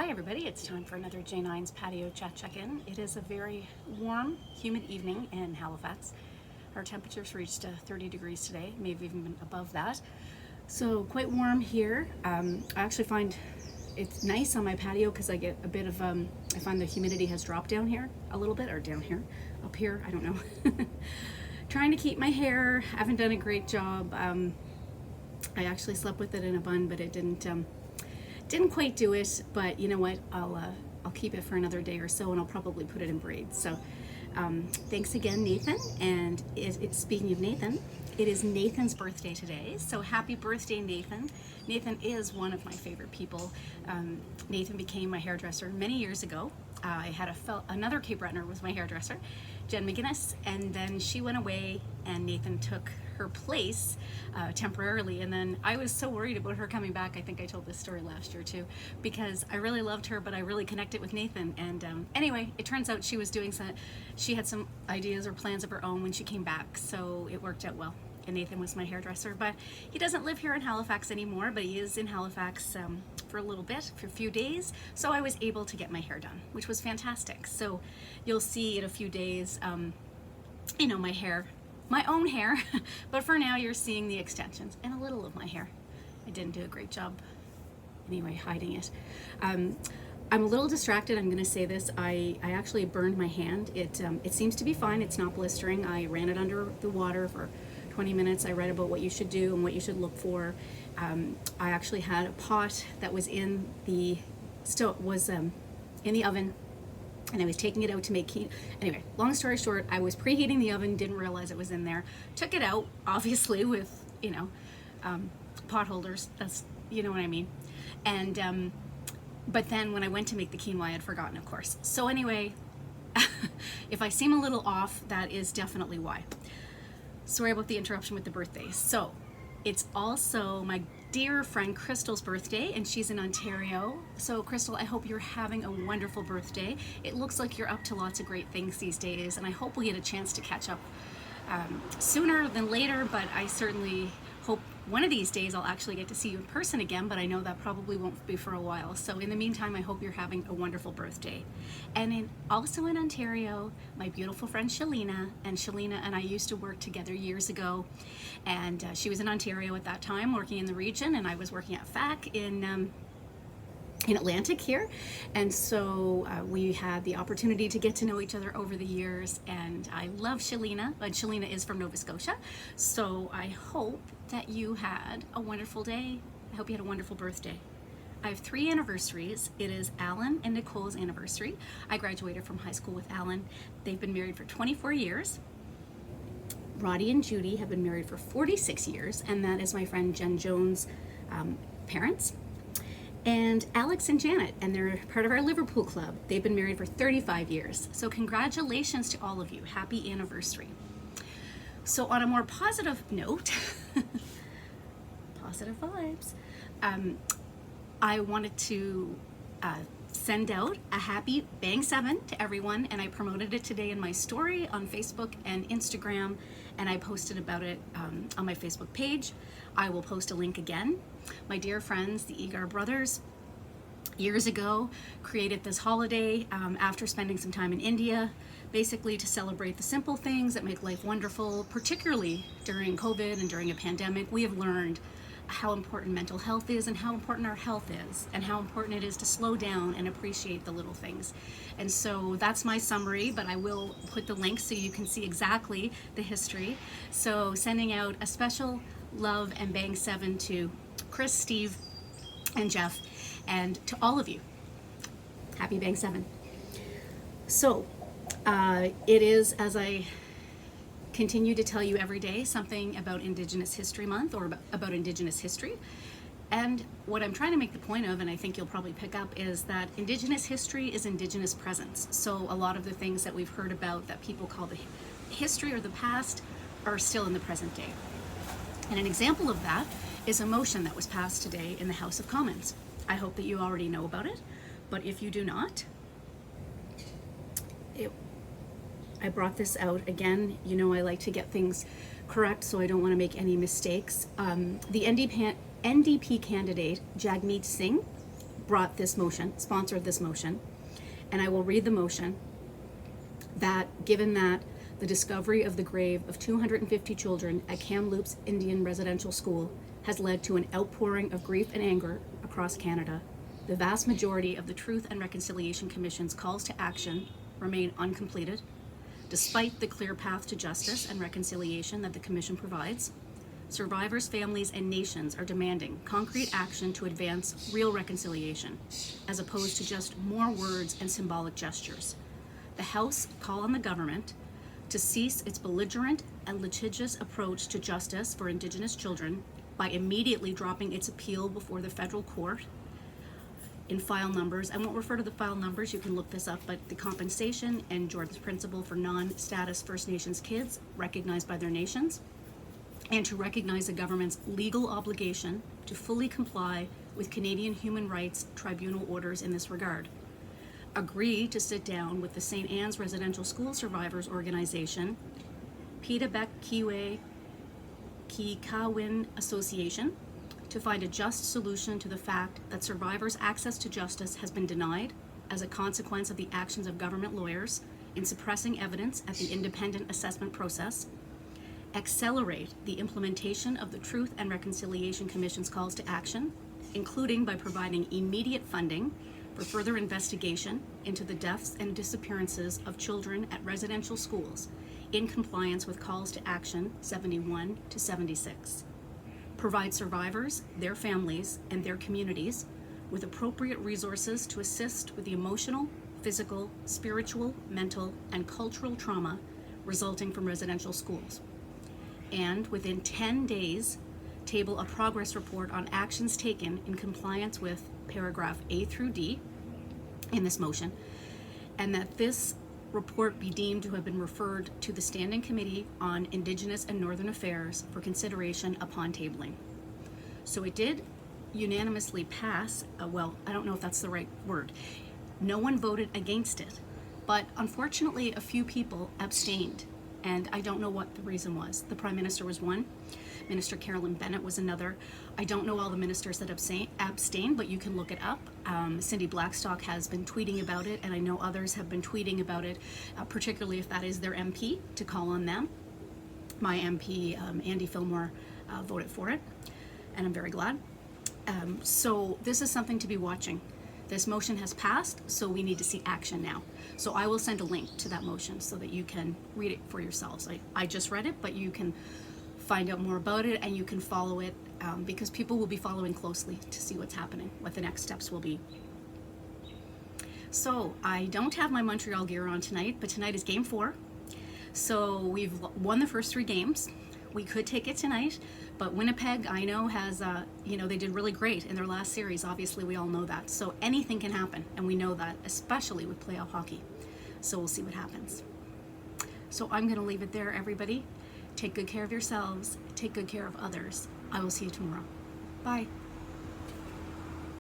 Hi everybody, it's time for another J9's Patio Chat check-in. It is a very warm, humid evening in Halifax. Our temperatures reached 30 degrees today, maybe even been above that. So quite warm here. I actually find it's nice on my patio because I get a bit of, I find the humidity has dropped down here a little bit, or down here, up here, I don't know. Trying to keep my hair, haven't done a great job. I actually slept with it in a bun, but it didn't quite do it, but you know what, I'll keep it for another day or so, and I'll probably put it in braids. So thanks again, Nathan. And speaking of Nathan, it is Nathan's birthday today, so happy birthday, Nathan. Nathan is one of my favorite people. Nathan became my hairdresser many years ago. I had another Cape Brettoner was my hairdresser, Jen McGinnis, and then she went away and Nathan took her place temporarily, and then I was so worried about her coming back. I think I told this story last year too, because I really loved her, but I really connected with Nathan. And anyway, it turns out she had some ideas or plans of her own when she came back, so it worked out well. And Nathan was my hairdresser, but he doesn't live here in Halifax anymore, but he is in Halifax for a little bit, for a few days, so I was able to get my hair done, which was fantastic. So you'll see in a few days, you know, my own hair, but for now you're seeing the extensions and a little of my hair. I didn't do a great job anyway hiding it. I'm a little distracted, I'm gonna say this. I actually burned my hand. It seems to be fine, it's not blistering. I ran it under the water for 20 minutes. I read about what you should do and what you should look for. I actually had a pot that was in the oven, and I was taking it out to make anyway, long story short, I was preheating the oven, didn't realize it was in there, took it out, obviously with, you know, pot holders, that's, you know what I mean. And but then when I went to make the quinoa, I had forgotten, of course. So anyway, if I seem a little off, that is definitely why. Sorry about the interruption with the birthdays. So it's also my dear friend Crystal's birthday, and she's in Ontario. So Crystal, I hope you're having a wonderful birthday. It looks like you're up to lots of great things these days, and I hope we get a chance to catch up sooner than later, but I certainly hope one of these days I'll actually get to see you in person again, but I know that probably won't be for a while. So in the meantime, I hope you're having a wonderful birthday. And also in Ontario, my beautiful friend Shalina, and I used to work together years ago, and she was in Ontario at that time working in the region, and I was working at FAC in Atlantic here, and so we had the opportunity to get to know each other over the years, and I love Shalina, and Shalina is from Nova Scotia, so I hope that you had a wonderful day. I hope you had a wonderful birthday. I have 3 anniversaries. It is Alan and Nicole's anniversary. I graduated from high school with Alan. They've been married for 24 years. Roddy and Judy have been married for 46 years, and that is my friend Jen Jones' parents. And Alex and Janet, and they're part of our Liverpool club. They've been married for 35 years. So congratulations to all of you. Happy anniversary. So on a more positive note, positive vibes, I wanted to send out a happy Bang 7 to everyone, and I promoted it today in my story on Facebook and Instagram, and I posted about it on my Facebook page. I will post a link again. My dear friends, the Egar brothers, years ago created this holiday after spending some time in India, basically to celebrate the simple things that make life wonderful, particularly during COVID and during a pandemic. We have learned how important mental health is and how important our health is and how important it is to slow down and appreciate the little things. And so that's my summary, but I will put the link so you can see exactly the history. So sending out a special love and Bang 7 to Chris, Steve, and Jeff, and to all of you. Happy Bang 7. So it is, as I continue to tell you every day, something about Indigenous History Month, or about Indigenous history. And what I'm trying to make the point of, and I think you'll probably pick up, is that Indigenous history is Indigenous presence. So a lot of the things that we've heard about that people call the history or the past are still in the present day. And an example of that is a motion that was passed today in the House of Commons. I hope that you already know about it, but if you do not, I brought this out again. You know, I like to get things correct, so I don't want to make any mistakes. The NDP candidate, Jagmeet Singh, brought this motion, sponsored this motion, and I will read the motion that, given that the discovery of the grave of 250 children at Kamloops Indian Residential School has led to an outpouring of grief and anger across Canada, the vast majority of the Truth and Reconciliation Commission's calls to action remain uncompleted, despite the clear path to justice and reconciliation that the Commission provides. Survivors, families, and nations are demanding concrete action to advance real reconciliation, as opposed to just more words and symbolic gestures. The House call on the government to cease its belligerent and litigious approach to justice for Indigenous children by immediately dropping its appeal before the federal court in file numbers. I won't refer to the file numbers, you can look this up, but the compensation and Jordan's principle for non-status First Nations kids recognized by their nations, and to recognize the government's legal obligation to fully comply with Canadian Human Rights Tribunal orders in this regard. Agree to sit down with the St. Anne's Residential School Survivors Organization, Petabec Kiwe Kikawin Association, to find a just solution to the fact that survivors' access to justice has been denied as a consequence of the actions of government lawyers in suppressing evidence at the independent assessment process. Accelerate the implementation of the Truth and Reconciliation Commission's calls to action, including by providing immediate funding for further investigation into the deaths and disappearances of children at residential schools in compliance with calls to action 71 to 76. Provide survivors, their families, and their communities with appropriate resources to assist with the emotional, physical, spiritual, mental, and cultural trauma resulting from residential schools. And within 10 days, table a progress report on actions taken in compliance with paragraph A through D in this motion, and that this report be deemed to have been referred to the Standing Committee on Indigenous and Northern Affairs for consideration upon tabling. So it did unanimously pass, well, I don't know if that's the right word. No one voted against it, but unfortunately a few people abstained, and I don't know what the reason was. The Prime Minister was one, Minister Carolyn Bennett was another. I don't know all the ministers that abstained, but you can look it up. Cindy Blackstock has been tweeting about it, and I know others have been tweeting about it, particularly if that is their MP, to call on them. My MP, Andy Fillmore, voted for it, and I'm very glad. So this is something to be watching. This motion has passed, so we need to see action now. So I will send a link to that motion so that you can read it for yourselves. I just read it, but you can find out more about it, and you can follow it because people will be following closely to see what's happening, what the next steps will be. So I don't have my Montreal gear on tonight, but tonight is game 4. So we've won the first 3 games. We could take it tonight, but Winnipeg, I know, has, they did really great in their last series. Obviously, we all know that. So anything can happen, and we know that, especially with playoff hockey. So we'll see what happens. So I'm going to leave it there, everybody. Take good care of yourselves. Take good care of others. I will see you tomorrow. Bye.